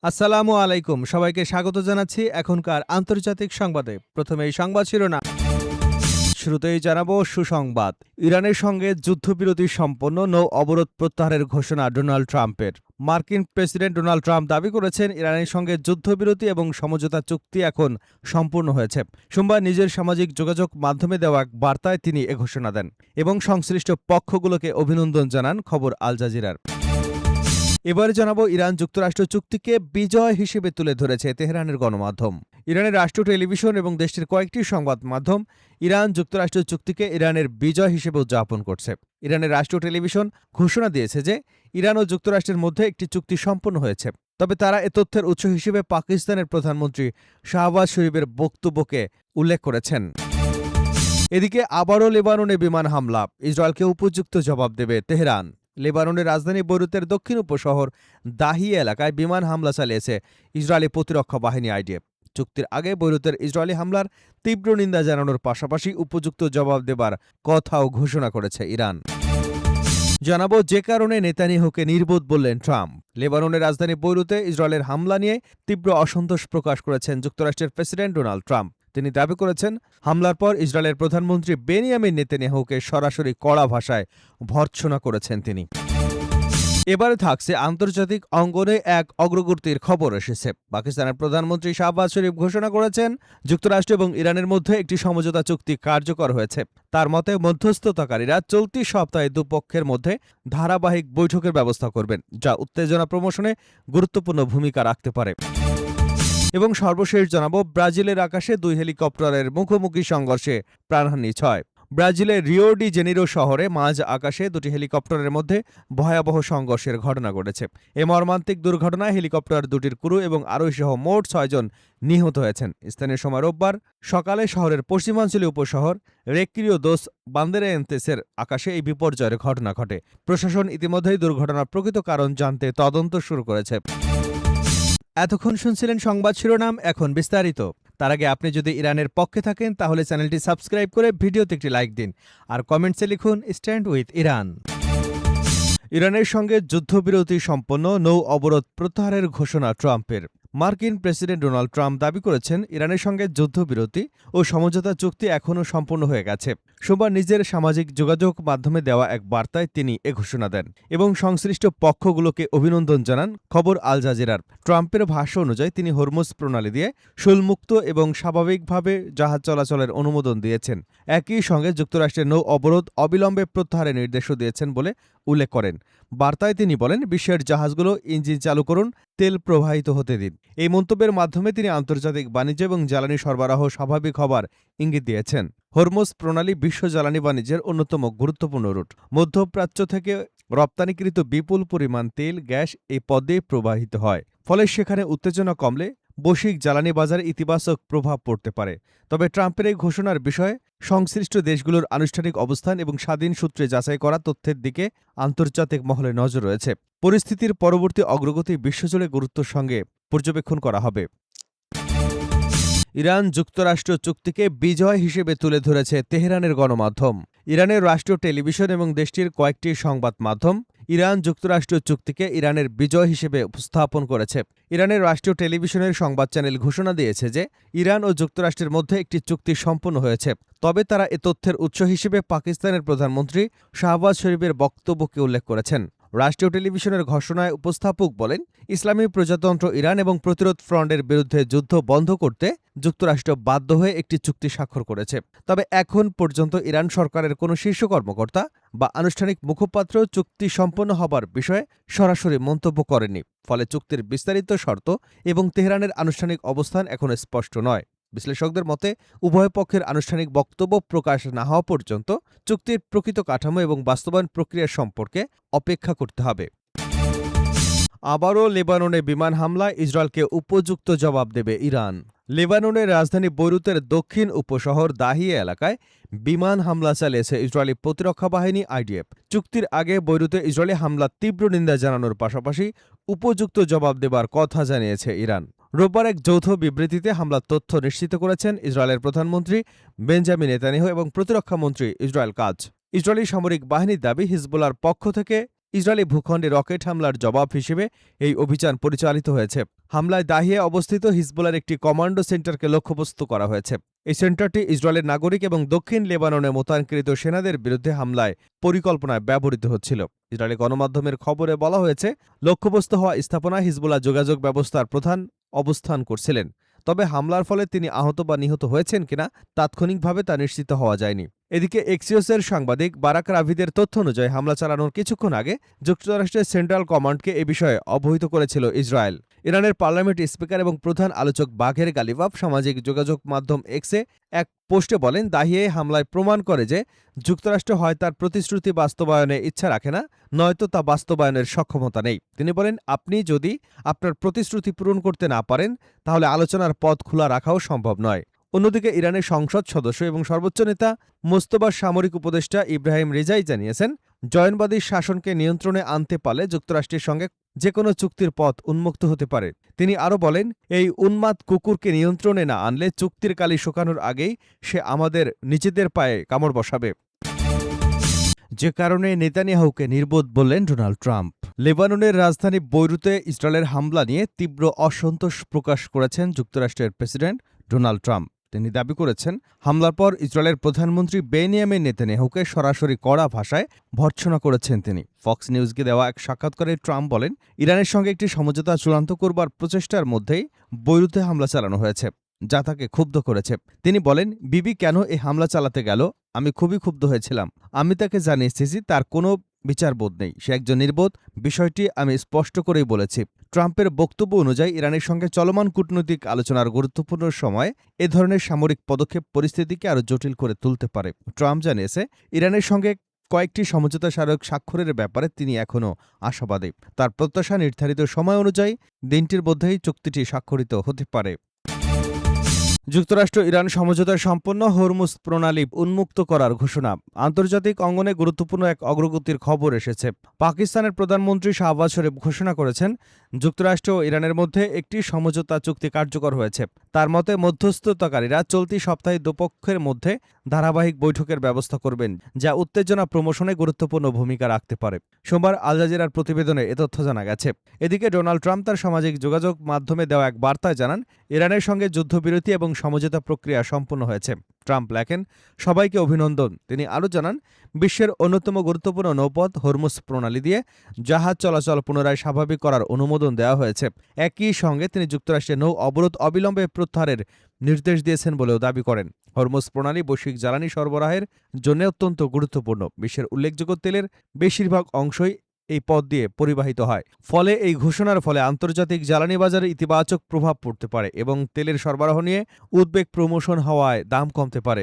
আসসালামু আলাইকুম। সবাইকে স্বাগত জানাচ্ছি এখনকার আন্তর্জাতিক সংবাদে। প্রথমে এই সংবাদ শিরোনাম। শুরুতেই জানাবো সুসংবাদ। ইরানের সঙ্গে যুদ্ধবিরতি সম্পন্ন, নৌ অবরোধ প্রত্যাহারের ঘোষণা ডোনাল্ড ট্রাম্পের। মার্কিন প্রেসিডেন্ট ডোনাল্ড ট্রাম্প দাবি করেছেন ইরানের সঙ্গে যুদ্ধবিরতি এবং সমঝোতা চুক্তি এখন সম্পূর্ণ হয়েছে। সোমবার নিজের সামাজিক যোগাযোগ মাধ্যমে দেওয়া এক বার্তায় তিনি এ ঘোষণা দেন এবং সংশ্লিষ্ট পক্ষগুলোকে অভিনন্দন জানান। খবর আল জাজিরার। এবারে জানাবো ইরান যুক্তরাষ্ট্র চুক্তিকে বিজয় হিসেবে তুলে ধরেছে তেহরানের গণমাধ্যম। ইরানের রাষ্ট্রীয় টেলিভিশন এবং দেশটির কয়েকটি সংবাদ মাধ্যম ইরান যুক্তরাষ্ট্র চুক্তিকে ইরানের বিজয় হিসেবে উদযাপন করছে। ইরানের রাষ্ট্রীয় টেলিভিশন ঘোষণা দিয়েছে যে ইরান ও যুক্তরাষ্ট্রের মধ্যে একটি চুক্তি সম্পন্ন হয়েছে। তবে তারা এ তথ্যের উৎস হিসেবে পাকিস্তানের প্রধানমন্ত্রী শাহবাজ শরীফের বক্তব্যকে উল্লেখ করেছেন। এদিকে আবারও লেবাননে বিমান হামলা, ইসরায়েলকে উপযুক্ত জবাব দেবে তেহরান। লেবাননের রাজধানী বৈরুতের দক্ষিণ উপশহর দাহিয়া এলাকায় বিমান হামলা চালিয়েছে ইসরায়েলি প্রতিরক্ষা বাহিনী আইডিএফ। চুক্তির আগে বৈরুতের ইসরায়েলি হামলার তীব্র নিন্দা জানানোর পাশাপাশি উপযুক্ত জবাব দেবার কথাও ঘোষণা করেছে ইরান। জানাবো যে কারণে নেতানিয়াহুকে নির্বোধ বললেন ট্রাম্প। লেবাননের রাজধানী বৈরুতে ইসরায়েলের হামলা নিয়ে তীব্র অসন্তোষ প্রকাশ করেছেন যুক্তরাষ্ট্রের প্রেসিডেন্ট ডোনাল্ড ট্রাম্প। তিনি দাবি করেছেন হামলার পর ইসরায়েলের প্রধানমন্ত্রী বেনিয়ামিন নেতানিয়াহুকে সরাসরি কড়া ভাষায় ভর্ৎসনা করেছেন তিনি। এবারে থাকছে আন্তর্জাতিক অঙ্গনে এক অগ্রগতির খবর এসেছে। পাকিস্তানের প্রধানমন্ত্রী শাহবাজ শরীফ ঘোষণা করেছেন যুক্তরাষ্ট্র এবং ইরানের মধ্যে একটি সমঝোতা চুক্তি কার্যকর হয়েছে। তার মতে মধ্যস্থতাকারীরা চলতি সপ্তাহে দুপক্ষের মধ্যে ধারাবাহিক বৈঠকের ব্যবস্থা করবেন, যা উত্তেজনা প্রশমনে গুরুত্বপূর্ণ ভূমিকা রাখতে পারে। এবং সর্বশেষ জানাবো ব্রাজিলের আকাশে দুই হেলিকপ্টারের মুখোমুখি সংঘর্ষে প্রাণহানি ৬। ব্রাজিলের রিও ডি জেনিরো শহরে মাঝ আকাশে দুটি হেলিকপ্টারের মধ্যে ভয়াবহ সংঘর্ষের ঘটনা ঘটেছে। এ মর্মান্তিক দুর্ঘটনায় হেলিকপ্টার দুটির ক্রু এবং আরোহীসহ মোট ৬ জন নিহত হয়েছেন। স্থানীয় সময় রোববার সকালে শহরের পশ্চিমাঞ্চলীয় উপশহর রেক্রিও দোস বান্দেরান্তেসের আকাশে এই বিপর্যয়ের ঘটনা ঘটে। প্রশাসন ইতিমধ্যেই দুর্ঘটনার প্রকৃত কারণ জানতে তদন্ত শুরু করেছে। এতক্ষণ শুনছিলেন সংবাদ শিরোনাম, এখন বিস্তারিত। তার আগে আপনি যদি ইরানের পক্ষে থাকেন তাহলে চ্যানেলটি সাবস্ক্রাইব করে ভিডিওতে একটি লাইক দিন আর কমেন্টসে লিখুন স্ট্যান্ড উইথ ইরান। ইরানের সঙ্গে যুদ্ধবিরতি সম্পন্ন, নৌ অবরোধ প্রত্যাহারের ঘোষণা ট্রাম্পের। মার্কিন প্রেসিডেন্ট ডোনাল্ড ট্রাম্প দাবি করেছেন ইরানের সঙ্গে যুদ্ধবিরতি ও সমঝোতা চুক্তি এখনও সম্পূর্ণ হয়ে গেছে। সোমবার নিজের সামাজিক যোগাযোগ মাধ্যমে দেওয়া এক বার্তায় তিনি এ ঘোষণা দেন এবং সংশ্লিষ্ট পক্ষগুলোকে অভিনন্দন জানান। খবর আল জাজিরার। ট্রাম্পের ভাষ্য অনুযায়ী তিনি হরমুজ প্রণালী দিয়ে শুল্কমুক্ত এবং স্বাভাবিকভাবে জাহাজ চলাচলের অনুমোদন দিয়েছেন। একই সঙ্গে যুক্তরাষ্ট্রের নৌ অবরোধ অবিলম্বে প্রত্যাহারের নির্দেশও দিয়েছেন বলে উল্লেখ করেন। বার্তায় তিনি বলেন, বিশ্বের জাহাজগুলো ইঞ্জিন চালু করুন, তেল প্রবাহিত হতে দিন। এই মন্তব্যের মাধ্যমে তিনি আন্তর্জাতিক বাণিজ্য এবং জ্বালানি সরবরাহ স্বাভাবিক হবার ইঙ্গিত দিয়েছেন। হরমুজ প্রণালী বিশ্ব জ্বালানি বাণিজ্যের অন্যতম গুরুত্বপূর্ণ রুট। মধ্যপ্রাচ্য থেকে রপ্তানিকৃত বিপুল পরিমাণ তেল, গ্যাস এই পথে প্রবাহিত হয়। ফলে সেখানে উত্তেজনা কমলে বৈশ্বিক জ্বালানি বাজারে ইতিবাচক প্রভাব পড়তে পারে। তবে ট্রাম্পের এই ঘোষণার বিষয়ে সংশ্লিষ্ট দেশগুলোর আনুষ্ঠানিক অবস্থান এবং স্বাধীন সূত্রে যাচাই করা তথ্যের দিকে আন্তর্জাতিক মহলে নজর রয়েছে। পরিস্থিতির পরবর্তী অগ্রগতি বিশ্বজুড়ে গুরুত্বের সঙ্গে পর্যবেক্ষণ করা হবে। ইরান যুক্তরাষ্ট্র চুক্তিকে বিজয় হিসেবে তুলে ধরেছে তেহরানের গণমাধ্যম। ইরানের রাষ্ট্রীয় টেলিভিশন এবং দেশটির কয়েকটি সংবাদ মাধ্যম ইরান যুক্তরাষ্ট্র চুক্তিকে ইরানের বিজয় হিসেবে উপস্থাপন করেছে। ইরানের রাষ্ট্রীয় টেলিভিশনের সংবাদ চ্যানেল ঘোষণা দিয়েছে যে ইরান ও যুক্তরাষ্ট্রের মধ্যে একটি চুক্তি সম্পন্ন হয়েছে। তবে তারা এ তথ্যের উৎস হিসেবে পাকিস্তানের প্রধানমন্ত্রী শাহবাজ শরীফের বক্তব্যকে উল্লেখ করেছেন। রাষ্ট্রীয় টেলিভিশনের ঘোষণায় উপস্থাপক বলেন, ইসলামী প্রজাতন্ত্র ইরান এবং প্রতিরোধ ফ্রন্টের বিরুদ্ধে যুদ্ধ বন্ধ করতে যুক্তরাষ্ট্র বাধ্য হয়ে একটি চুক্তি স্বাক্ষর করেছে। তবে এখন পর্যন্ত ইরান সরকারের কোনো শীর্ষ কর্মকর্তা বা আনুষ্ঠানিক মুখপাত্র চুক্তি সম্পন্ন হবার বিষয়ে সরাসরি মন্তব্য করেননি। ফলে চুক্তির বিস্তারিত শর্ত এবং তেহরানের আনুষ্ঠানিক অবস্থান এখনো স্পষ্ট নয়। বিশ্লেষকদের মতে উভয় পক্ষের আনুষ্ঠানিক বক্তব্য প্রকাশ না হওয়া পর্যন্ত চুক্তির প্রকৃত কাঠামো এবং বাস্তবায়ন প্রক্রিয়া সম্পর্কে অপেক্ষা করতে হবে। আবারও লেবাননে বিমান হামলায় ইসরায়েলকে উপযুক্ত জবাব দেবে ইরান। লেবাননের রাজধানী বৈরুতের দক্ষিণ উপশহর দাহিয়া এলাকায় বিমান হামলা চালিয়েছে ইসরায়েলি প্রতিরক্ষা বাহিনী আইডিএফ। চুক্তির আগে বৈরুতে ইসরায়েলি হামলার তীব্র নিন্দা জানানোর পাশাপাশি উপযুক্ত জবাব দেবার কথা জানিয়েছে ইরান। রোববার এক যৌথ বিবৃতিতে হামলার তথ্য নিশ্চিত করেছেন ইসরায়েলের প্রধানমন্ত্রী বেঞ্জামিন নেতানিয়াহু এবং প্রতিরক্ষা মন্ত্রী ইসরায়েল কাজ। ইসরায়েলি সামরিক বাহিনীর দাবি, হিজবুল্লাহর পক্ষ থেকে ইসরায়েলি ভূখণ্ডে রকেট হামলার জবাব হিসেবে এই অভিযান পরিচালিত হয়েছে। হামলায় দাহিয়ে অবস্থিত হিজবুলার একটি কমান্ডো সেন্টারকে লক্ষ্যবস্তু করা হয়েছে। এই সেন্টারটি ইসরায়েলের নাগরিক এবং দক্ষিণ লেবাননে মোতায়েনকৃত সেনাদের বিরুদ্ধে হামলায় পরিকল্পনায় ব্যবহৃত হচ্ছিল। ইসরায়েলি গণমাধ্যমের খবরে বলা হয়েছে, লক্ষ্যবস্তু হওয়া স্থাপনায় হিজবুল্লাহ যোগাযোগ ব্যবস্থার প্রধান অবস্থান করছিলেন। তবে হামলার ফলে তিনি আহত বা নিহত হয়েছেন কিনা তাৎক্ষণিকভাবে তা নিশ্চিত হওয়া যায়নি। এদিকে এক্সিওসের সাংবাদিক বারাক রাভিদের তথ্য অনুযায়ী হামলা চালানোর কিছুক্ষণ আগে যুক্তরাষ্ট্রের সেন্ট্রাল কমান্ডকে এ বিষয়ে অবহিত করেছিল ইসরায়েল। ইরানের পার্লামেন্ট স্পিকার এবং প্রধান আলোচক বাঘের গালিবাফ সামাজিক যোগাযোগ মাধ্যম এক্সে এক পোস্টে বলেন, দাহিয়ে হামলায় প্রমাণ করে যে যুক্তরাষ্ট্র হয় তার প্রতিশ্রুতি বাস্তবায়নে ইচ্ছা রাখে না, নয়তো তা বাস্তবায়নের সক্ষমতা নেই। তিনি বলেন, আপনি যদি আপনার প্রতিশ্রুতি পূরণ করতে না পারেন তাহলে আলোচনার পথ খোলা রাখাও সম্ভব নয়। অন্যদিকে ইরানের সংসদ সদস্য এবং সর্বোচ্চ নেতা মোস্তফার সামরিক উপদেষ্টা ইব্রাহিম রেজাই জানিয়েছেন, জয়নবাদী শাসনকে নিয়ন্ত্রণে আনতে পারলে যুক্তরাষ্ট্রের সঙ্গে যে কোনো চুক্তির পথ উন্মুক্ত হতে পারে। তিনি আরও বলেন, এই উন্মাদ কুকুরকে নিয়ন্ত্রণে না আনলে চুক্তির কালি শুকানোর আগেই সে আমাদের নিজেদের পায়ে কামড় বসাবে। যে কারণে নেতানিয়াহুকে নির্বোধ বললেন ডোনাল্ড ট্রাম্প। লেবাননের রাজধানী বৈরুতে ইসরায়েলের হামলা নিয়ে তীব্র অসন্তোষ প্রকাশ করেছেন যুক্তরাষ্ট্রের প্রেসিডেন্ট ডোনাল্ড ট্রাম্প। তিনি দাবি করেছেন, হামলার পর ইসরায়েলের প্রধানমন্ত্রী বেনিয়ামিন নেতানিয়াহুকে সরাসরি কড়া ভাষায় ভর্ৎসনা করেছেন তিনি। ফক্স নিউজকে দেওয়া এক সাক্ষাৎকারে ট্রাম্প বলেন, ইরানের সঙ্গে একটি সমঝোতা চূড়ান্ত করবার প্রচেষ্টার মধ্যেই বৈরুতে হামলা চালানো হয়েছে, যা তাকে ক্ষুব্ধ করেছে। তিনি বলেন, বিবি কেন এই হামলা চালাতে গেল? আমি খুবই ক্ষুব্ধ হয়েছিলাম। আমি তাকে জানিয়েছি তার কোনো বিচারবোধ নেই, সে একজন নির্বোধ। বিষয়টি আমি স্পষ্ট করেই বলেছি। ট্রাম্পের বক্তব্য অনুযায়ী ইরানের সঙ্গে চলমান কূটনৈতিক আলোচনার গুরুত্বপূর্ণ সময় এ ধরনের সামরিক পদক্ষেপ পরিস্থিতিকে আরও জটিল করে তুলতে পারে। ট্রাম্প জানিয়েছে, ইরানের সঙ্গে কয়েকটি সমঝোতা স্মারক স্বাক্ষরের ব্যাপারে তিনি এখনও আশাবাদী। তার প্রত্যাশা, নির্ধারিত সময় অনুযায়ী দিনটির মধ্যেই চুক্তিটি স্বাক্ষরিত হতে পারে। যুক্তরাষ্ট্র ইরান সমঝোতায় সম্পন্ন হরমুজ প্রণালী উন্মুক্ত করার ঘোষণা। আন্তর্জাতিক অঙ্গনে গুরুত্বপূর্ণ এক অগ্রগতির খবর এসেছে। পাকিস্তানের প্রধানমন্ত্রী শাহবাজ শরীফ ঘোষণা করেছেন, যুক্তরাষ্ট্র ও ইরানের মধ্যে একটি সমঝোতা চুক্তি কার্যকর হয়েছে। তার মতে, মধ্যস্থতাকারীরা চলতি সপ্তাহে দুপক্ষের মধ্যে ধারাবাহিক বৈঠকের ব্যবস্থা করবেন, যা উত্তেজনা প্রশমনে গুরুত্বপূর্ণ ভূমিকা রাখতে পারে। সোমবার আল জাজিরার প্রতিবেদনে এ তথ্য জানা গেছে। এদিকে ডোনাল্ড ট্রাম্প তার সামাজিক যোগাযোগ মাধ্যমে দেওয়া এক বার্তায় জানান, ইরানের সঙ্গে যুদ্ধবিরতি এবং সমঝোতা প্রক্রিয়া সম্পন্ন হয়েছে। ট্রাম্প লেখেন, সবাইকে অভিনন্দন। তিনি আরও জানান, বিশ্বের অন্যতম গুরুত্বপূর্ণ নৌপথ হরমুজ প্রণালী দিয়ে জাহাজ চলাচল পুনরায় স্বাভাবিক করার অনুমোদন দেওয়া হয়েছে। একই সঙ্গে তিনি যুক্তরাষ্ট্রের নৌ অবরোধ অবিলম্বে প্রত্যাহারের নির্দেশ দিয়েছেন বলেও দাবি করেন। হরমুজ প্রণালী বৈশ্বিক জ্বালানি সরবরাহের জন্য অত্যন্ত গুরুত্বপূর্ণ। বিশ্বের উল্লেখযোগ্য তেলের বেশিরভাগ অংশই এই পথ দিয়ে পরিবাহিত হয়। ফলে এই ঘোষণার ফলে আন্তর্জাতিক জ্বালানি বাজারে ইতিবাচক প্রভাব পড়তে পারে এবং তেলের সরবরাহ নিয়ে উদ্বেগ প্রশমন হওয়ায় দাম কমতে পারে।